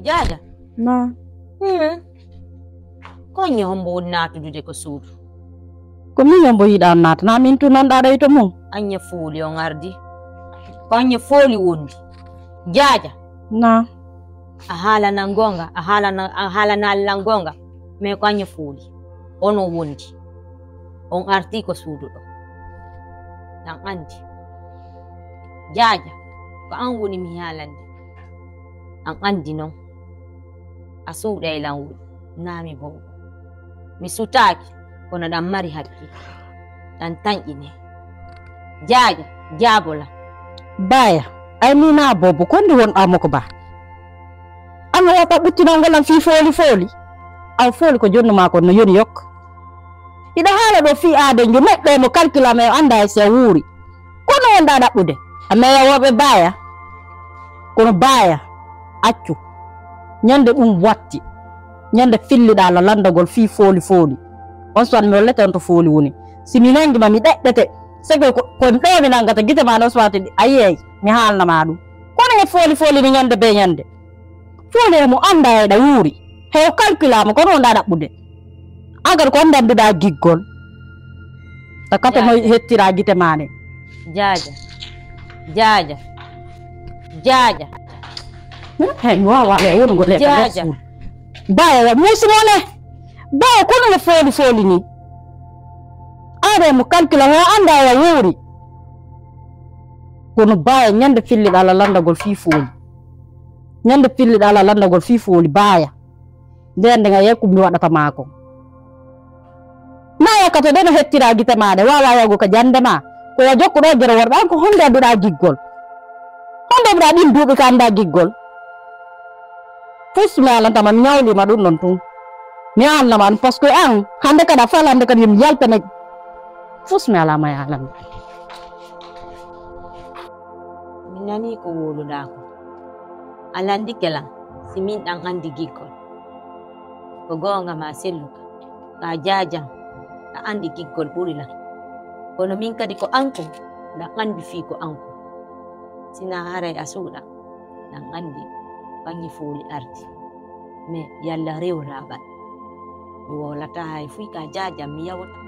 Jaja. Na. Ko nyombo natudude ko suudu. Ko mi nyombo yida nat na min tu nanda da ito mum. Anya foli on ardi. Ko anya foli wondi. Jaja. Na. Ahala na ngonga, ahala na langonga. Me ko anya foli. Ono wondi. On arti ko suudu do. Dan andi. Jaja. Ko an woni mi halande. An andi non. Asuuda ilan woni. Nami bobo. Mi sutaki kono dan mari hakki. Dan tanjine. Jaja, jabola. Baya, ay mi na bobo kondi won amoko ba. Ano ya pabutina ngolan fi foli. Aw foli ko jonno mako no yoni yok. Ida hala do fi ade nju neddo mo calcula me anda se wuri. Kono wonda dabbude. Ameya wobe baya. Kono baya accu. Nyande dum watti. Nyande fillida la landagol fi foli. On swan mi lete on to foli woni. Simi nangi ma mi deddete. Sego ko ndemi nangata gite ma no swati ayey mi halna madu. Kono nge foli mi nyande be nyande. Foli mo anda e da wuri. He calcula mo kono nda dabbude. Agar ko ndam da giggol. Takata mo hettira gite mane. Jaja. He wa le won go le. Jaja. Baya musimone. Baya kono nge foli ni. Are mo calcula ho anda ya wuri. Kono baya nyande filli dala landagol fi foli. Nyande filli dala landagol fi foli baya. Ndende nga yeku mi wadata mako. Na yakata deno hettira gite made wala yago ka jande ma. Ko ya jokko do jere warba ko honde bida giggol. Honde bida din dubi ka anda giggol. Fusma lan tamam nyawli ma dun non tun. Mi alla man parce que an hande kada fala hande kada yim yalpe nek. Fusma ala ma yalam. Minani ko wolu dako. Alandi kela simin ang andi giggol. Ko gonga ma selluka. Ka jaja na andi giggol burila. Kono min kadi ko anko na andi fi ko anko. Sinaharay asuda na andi bangi foli arti. Me yalla rew rabat. Mi wolata hay fu ka jaja mi yawata.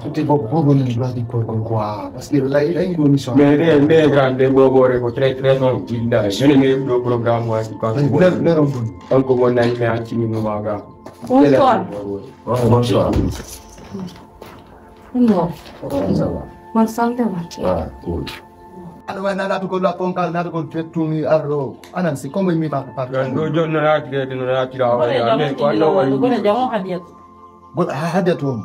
Tutti poco nel bradico qua. Pasti lei non mi so. Me grande bobore ko tre non tinda. Sene me do programma di cosa. Ne non buon. Anko mo nai me anci mi maga. Bonsoir. No. Man sante ma. Cool. Allora nato con la concal nato con tumi arro. Anansi come mi fa parlare. No giorno nati che non nati la. Me quando Bone jamo hadiet. Bon hadatum.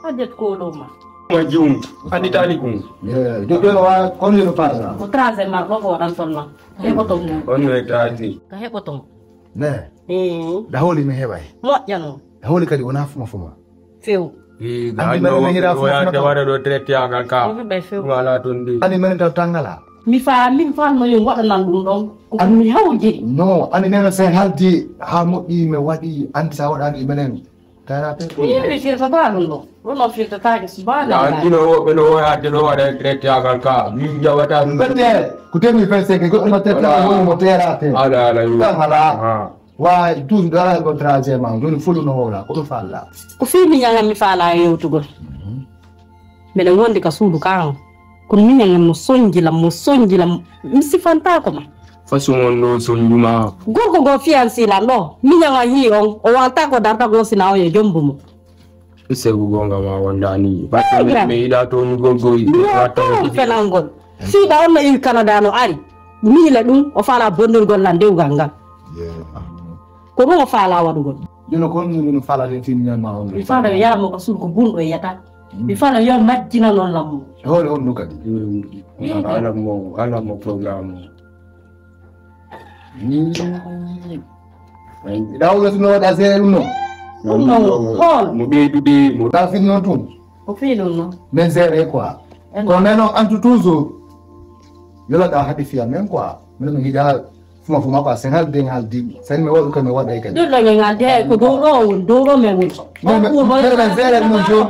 Hadiet ko do ma. Mo jum. Andi tali kun. Io lo con io lo parla. Ko traze ma ko dan sonna. E ko tom mo. On ne tati. Ka he ko tom. Ne. Da holi me hebay. Mo jano. Da holi kadi wona fuma. Few. Ga no ya de wara do traité agal ka. Wala tondi. Ani men taw tangala. Mi fa no yo wada nan dum don. Ko mi hawji. No, ani nena sen haldi ha mo me wadi anti sa wada ni menen. Tara pe. Ni fi fa ba no. Wono fi ta ta ke subana. Ya dino no ya de no wada traité agal ka. Mi jawata. Bete, kutemi pense che go tetta mo terate. Ala yu. Tangala. Wa tu dara ko traje ma dun fulu no wala ko falla. Ko fi mi nyanga mi fala yewtugol. Me da wonde ka suudu kan. Ko mi nyanga mo sonjila mi sifanta ko ma. Façon no sonjuma. Gorko go fiansi la no. Mi nyanga yi on o wanta ko darta go sina o ye jombumo. Ise gonga ma wandani. Ba me ida to go wato fenangol. Fi da on na Canada no ari. Mi la dum o fala bondol gol lande uganga. Ko mo fala wadugol. Dino kon no fala den fin nyan ma on. Mi fala ya mo ko sul ko bundo yata. Mi fala yo majjina non lamu. Hol on no kadi. Ala mo programme. Daw la no da zero no. No. Hol. Mo be dubi mo Ta fin no tum. O filo no. Men zero quoi. Ko meno antu tuzo. Yo la da hadi fi amen quoi. Men ngi da fuma kwa sen halde haldi sen me wadu kan me wada kan do la ngade ko do me wul men zere mo jo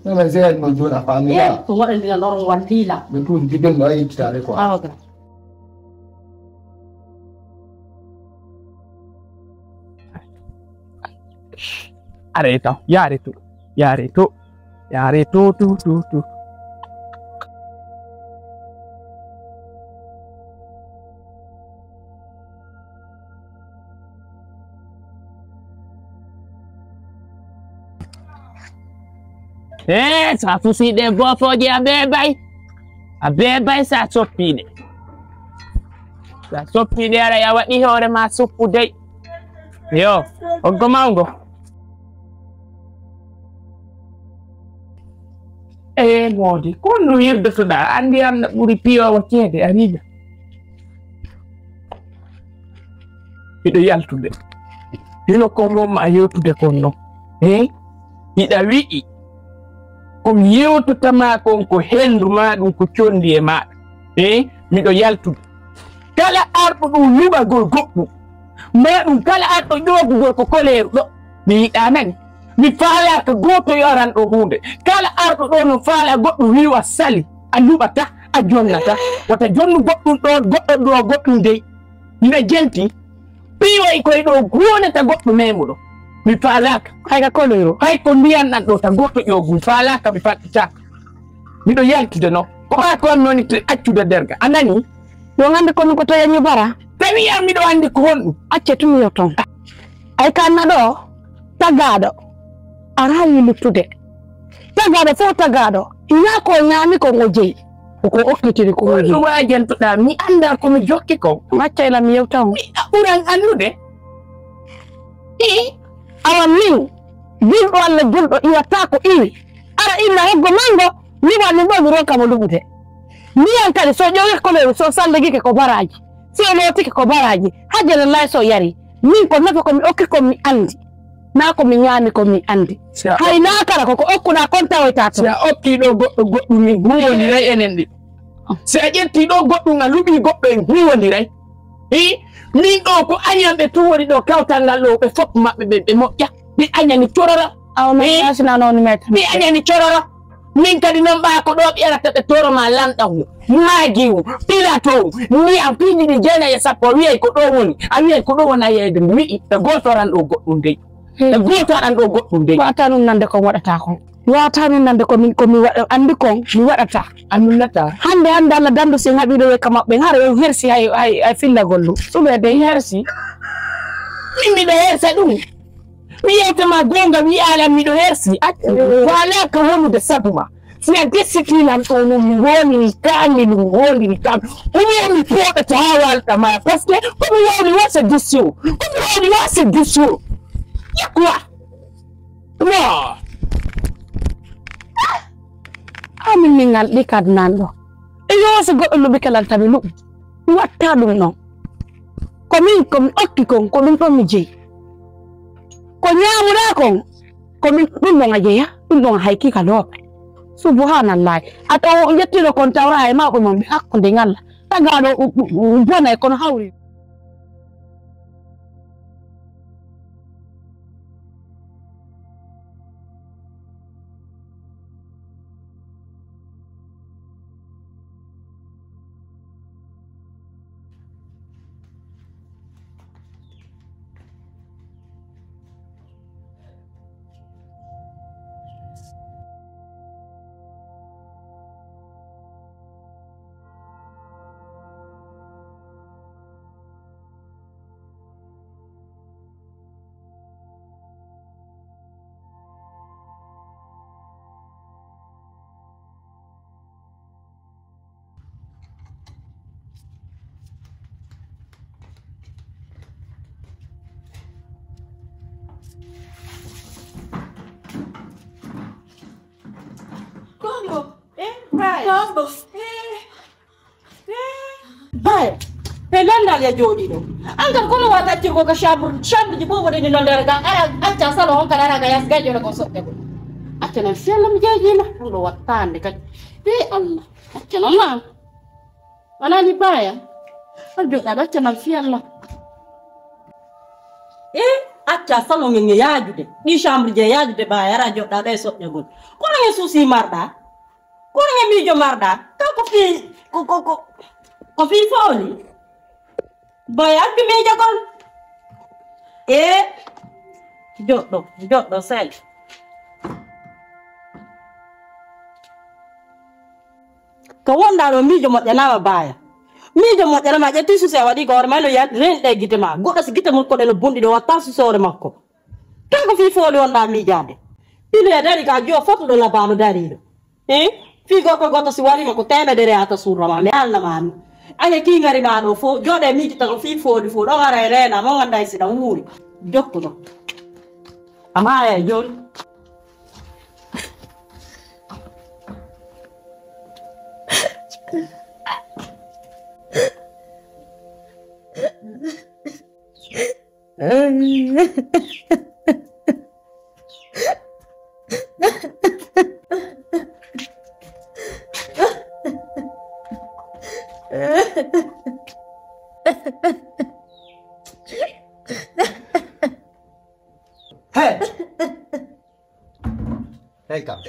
men zere mo jo na famila ko wada ndiga lor wandila me tu ndi ben no ay tare ko okay Areta, yare to tu. Sa fusi de bo foje abebay sa soppide. Sa soppide ara ya wadi hore ma suppu dey. Yo, oggo mango. Modi, kono yirde suda andi am na buri piyo watede ariga. Bido yaltude. Dino ko mom ayotude konno. Ida wi'i kom yewtotama kon ko hendu ma dum ko condi e ma mido yaltude kala ardo dum lubagol goddum ma dum kala ardo jogugol ko koleru do mi yida nan mi faala ko goto yoran do hunde kala ardo do no faala goddum wiwa sali a lubata a jonnata wata jonnu goddum do goddum dey ina jelti piway koy do gonata goddum memudo mi falaka hay ka kolero hay ko mbiyan nan do ta goto yogu falaka mi fatta mi do yaltude no ko ha ko noni to accude derga anani do ngande ko ko to yanyu bara tawi am mi do andi ko hondu accetu mi yoton ay kanna do tagado ara yiltude tagado fo tagado ina ko nyami ko ngoje ko okkitiri ko ngoje do wajen to da mi anda ko mi jokki ko macca la mi yewtan uran andude awa min julɗo Allah julɗo iwata ko iwi ara inna heggo mango mi wani bo mi ronka mo lubute miyan kadi so ƴowi koleru so sallagike ko baraji so lotike ko baraji hajjana lay so yari min ko nafa ko mi okki ko mi andi na ko mi ñaami ko mi andi hay na kala koko okkuɗa kontawoyta to sa okki ɗo goɗɗo goɗɗum min huwodiray enen ɗi so a ƴetti ɗo goɗɗum a luɓi goɗɗo en huwodiray min ɗo ko añanɓe tuwori ɗo kawtal ngal ɗo ɓe fof maɓɓe ɓe moƴƴa ɓe añani corora ɓe añani corora min kadi noon ɓa ko ɗo ɓiyarata ɓe toroma lanɗawu maagiwu pilato ndiyam piiɗiɗi jeenayi 10 wiyay ko ɗo woni a wiyay ko ɗo wona yeyde wi'i ɓe gotoran ɗo goɗɗum dey ɓe gotoran ɗo goɗɗum dey wata ɗum nande ko waɗata kon wata ɗum nande komi waɗa andi kon mi waɗata annunata hande Allah dandu sen haɓiɗo we kamaɓɓe har en hersi hay fillagol ɗum suɓede hersi min miɗo hersa ɗum mi yewtama gonga wi alam miɗo hersi wala ka wonude sabuma si a desitinam ɗo no mi woni kañi ɗum wondiri kam omi poɗata ha walɗama par ce que komi wawni wasa dissio yakwa no amin min ngal ɗi kad nan ɗo e yo so goɗɗo luɓi kelal tami luɓi mi watta ɗum noon komi okki kon ko ɗum ɗon mi jeeyi ko ñamuɗa kon komin ɗum ɗon a jeeya ɗum ɗon a haykika looɓe subhanallahi ato ƴettiɗo kon tawra e mawɓe mon ɓe hakkude ngalla tagaɗo bona e kono hawri Pelanda ya jodi do angkat kono wata ci ko ka chambre ji bobo de non der ga ara acca salo on kala ga yas gajo ko sotte ko acca na selam jeji na do watande ka be Allah acca non ma ana ni baya Ajo ada channel fialla. Acca salon ngi yaajude. Ni chambre je yaajude ba yara jodda day sotnya gon. Ko la susi marda. Ko la mi jo marda. Ka ko fi ko fi foli. Ba ya bi me jagon. Joddo sel. Ko wonda do mi jo mo jana ba. Mijo mo tera ma jetti su se wadi gor ma lo ya ren de gitema godo si gitema ko de lo bondi do watta su sore makko tanko fi foli wonda mi jade ile ya dari ka jo foto do la bano dari do fi goto si wali makko teme de reata su rama me alla man ane ki ngari ma do fo jode mi ti tanko fi foli fo do ngara rena mo nganda si da wuri jokko do ama ya jon Hey, come.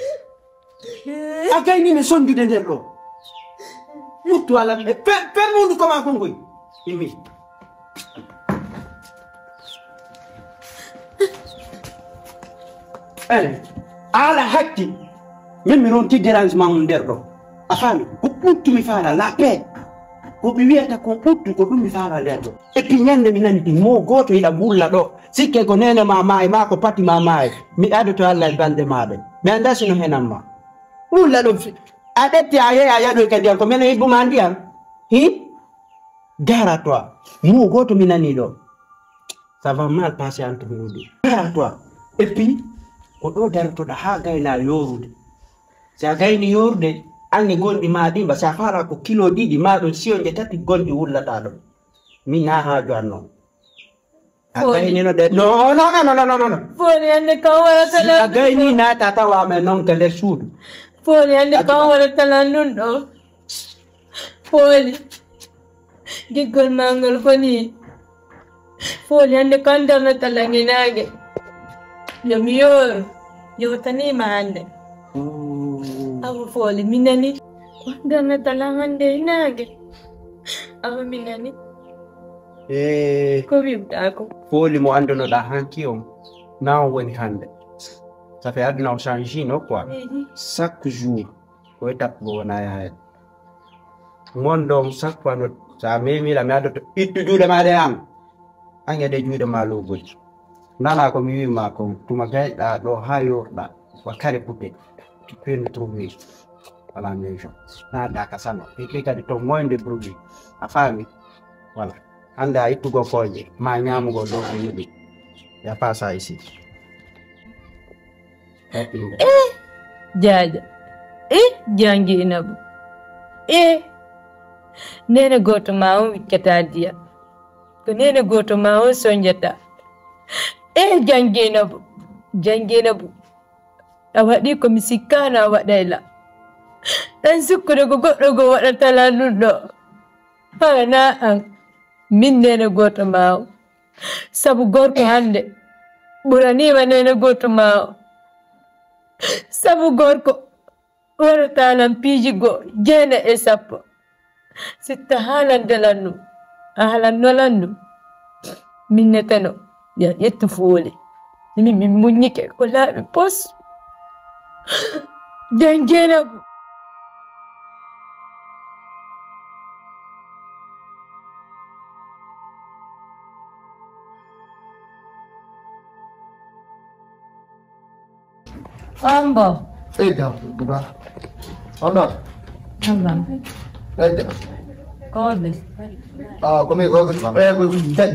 Agay ni son di denderlo. Mutu ala per mundu kama kongoi. Imi. Ala hakki min mi ron ti dérangement mun derdo. Afami ko puttu mi fala la paix. Ko bi wiata ko puttu ko dum mi fala derdo. E pi nyande mi nandi mo goto ila bulla do. Sikke ko nene mamai ma ko pati mamai. Mi ado to Allah bande maade. Mi anda sino henamma. Bulla do adeti aya do kadi ko mena ibu mandiam. Gara toi. Mo goto mi nani do. Ça va mal passer entre nous deux. Gara toi. Et puis ko do darto da ha gayna yorude. Sa gayni yorde anni gondi ma dimba sa fara ko kilo didi ma do sionje tati gondi wullata do. Mi na ha janno. Agayni no de no. Foni ande ka wala tala. Agayni na tata wa me non kele sudu. Foni ande ka wala tala nundo. Foni. Gigol mangal foni. Foni ande kanda na tala nginage. Yamiyor. Yo tani mande. Awu foli minani. Kanda na tala ngande nage. Awu minani. Ko bibdako. Foli mo andono da hankiyo now woni hande. Ça fait aduna o changer no quoi. Chaque jour ko étape go na ya. Mondo chaque fois no sa memi la mi ado to ittu juude ma de am. Anya de juude ma lo goji. Nana ko mi wi ma ko tuma gayda do ha yorda wa kare putte. Tu peux nous trouver à la maison. Na da kasano. E kadi to moinde brugi. Afami. Voilà. Anda itu go foje ma nyamu go do ko yibi ya pasa ici jaja jangi inabu nene goto mawo wikkata diya ko nene goto mawo sonjata jangi inabu awadi ko misikana wadayla dan sukkude go goddo go wadata la nuddo hana an min nene goto mawo sabu gorko hande ɓuranima nene goto mawo sabu gorko waratalan piiji go 9 sitta haalandelannu a haalannolannu min netano ya ƴettu fooli min muññike ko laaɓi pos jangenabu Ambo. Buka. Ono. Ambo. Kodis. Kami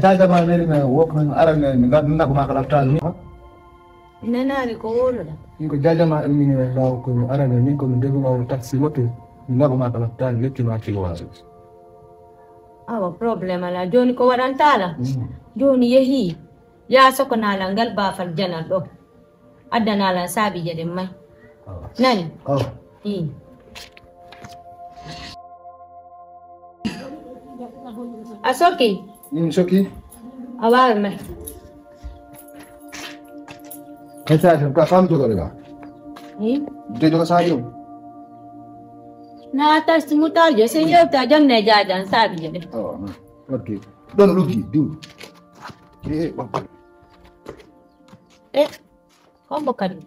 jaga mana ni work man aran ni nggak aku makan laptop ni. Nana ko wolo da. Ingo jaga mana ni nggak aku aran ni ko ndego mau taxi moto nggak aku makan laptop ni cuma kilo aja. Awa problem ala joni ko warantala. Joni yehi. Ya soko nalangal ba fal jana do. Adana lan sabi jadi mai. Nani? Asoki. Soki. Awalme. Kaya kamu juga lega. Dia juga sayang. Na atas mutar je saya tak jam ne jajan sabi je. Oh, okay. Don't look it, do. Kau bukan.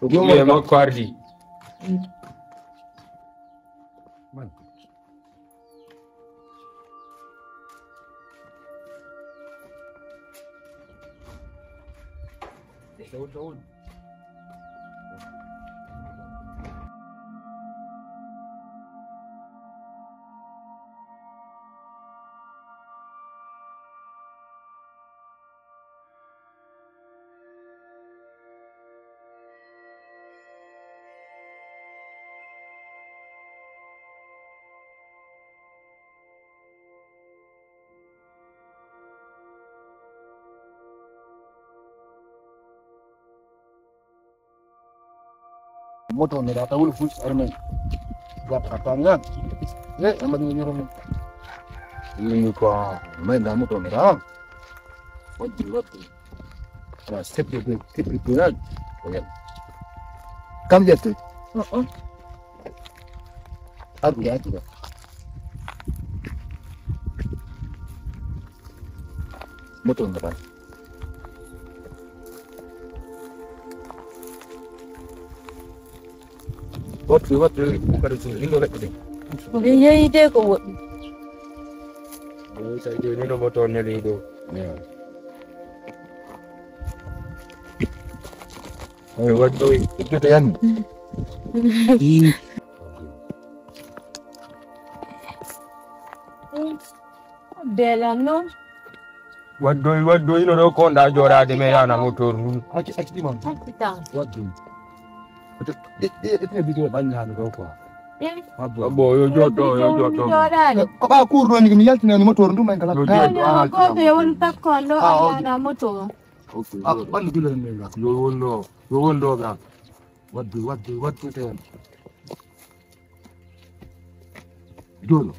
Iya, mau kuardi. Motor ni data ulu full armen. Buat katangan. Aman ni orang. Ini ko main dah motor ni dah. Wajib. Nah, step itu kan. Kamu jatuh. Aku jatuh. Motor ni dah. What bukan itu ini lek ni. Dia ide ko. Oh, saya ini nomor motornya itu. Ya. Oh, what do Itu kan. Bela no. What do you know konda jora de me yana motor. Aki di mana? Kita. What do? Itu video banyak tu kau. Abo yo joto. Kau aku urut ni miyal ni motor tu main kalau. Kau tu yang tak kondo ada motor. Aku bantu dulu ni lah. Yo wondo ga. What do tu? Dulu.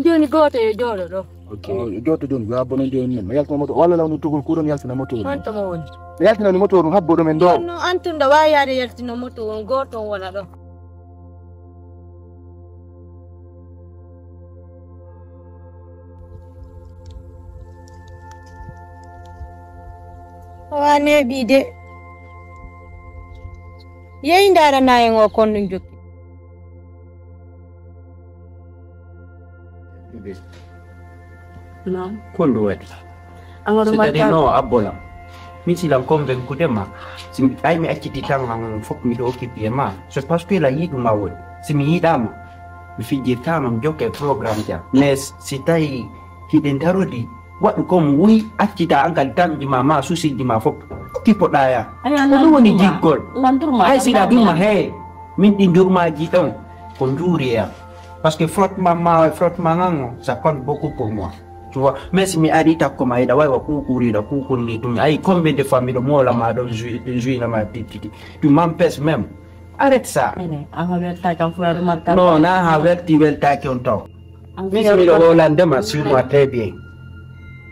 Dia ni kau tu dulu. Okay. Joto dulu. Gua bono dia ni. Miyal tu motor. Wala lah untuk kurun miyal tu motor. Quanto mau? Miyal tu ni motor. Habbo do mendo. No, antum dah bayar dia tu motor. Goto wala do. Wane bide. Yayin da na yin wakon juk. No, kondo wet. Angoro Setadi mata. no abola. Mi silang kombe kudema. Sim ai mi akiti tang ang fok mi do kipi ma. So parce que la yidu mawol. Simi yidama. Mi fiji tamam joke program ja. Nes sitai hidden tarodi. Wat kom wi akita angkan tam di mama susi di ma fok. Tipo daya. Lu woni jigol. Lantur ma. Ai sida duma he. Min tindur ma jitong. Konduri ya. Parce que frot mama frot mangango ça compte beaucoup pour moi. Tu vois, mais si mi arita comme aida wa kukuri da kukundi tu ai combien de familles de moi la ma don jouer na ma petite. Tu m'empêches même. Arrête ça. Angoro ta kan fu mata. Non, na haverti vel ta ki on to. Mi si mi do Hollande ma sur moi très bien.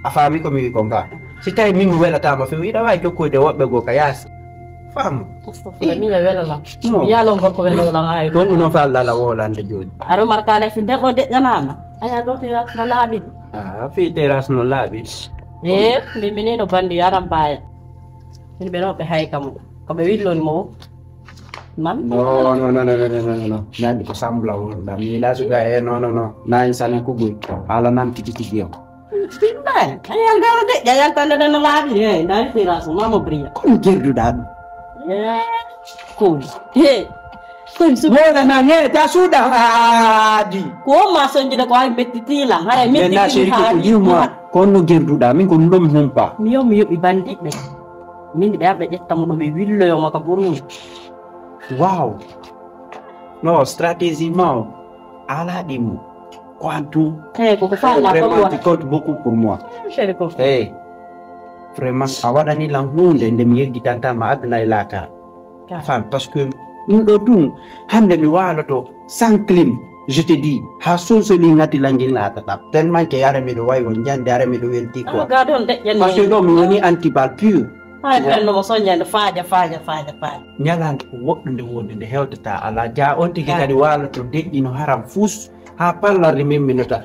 A famille comme il conga. Si tay mi mu wela ta ma fi ida wa ko de wobbe go kayas. Fam. Mi la vela la. No. Ya long ko vela la ay. Don no fa la Hollande jodi. Aro marka le fin de ko de ganana. Aya do ti na labi. Ah, fi teras no labis. Mi menino bandi aram bae. Ni bero pe hay kamu. Kamu wilon mo. Man. No. Nanti ko sambla wala. Mila suga no. Na insana ko gui. Ala nan tiki yo. Pindah. Ay angaro de jayan tanda na labi eh. Dai ti rasu mamo bria. Kon gerdu dan. Cool. Hey. Kun su Moda na ne ta suda adi. ko ma son jida ko ay metti la. Hay metti. Na shiri ko yimo kon no gerdu da min ko ndom humpa. Miyo ibandi be. Min be abe jetta mo be willo yo maka buru. Wow. No, stratégie mo. Ala dimu. Quantum. Ko fa la ko Vraiment, tu comptes beaucoup pour moi. Chéri ko. Hey. Vraiment, awada ni lang hunde ndem yeggi tanta ma adna ilaka. Fam parce que nous do dum hande mi wala to sans clim je te dis ha sonsoli ngati langin la tata tellement que yare mi do way won jande yare mi do welti quoi ga don de yen parce que do mi woni antibal pur ha no mo sonya faaja nyalan ko woddunde wonde hewtata ala ja on tigi kadi wala to deƴƴino haram fus ha palla rememminota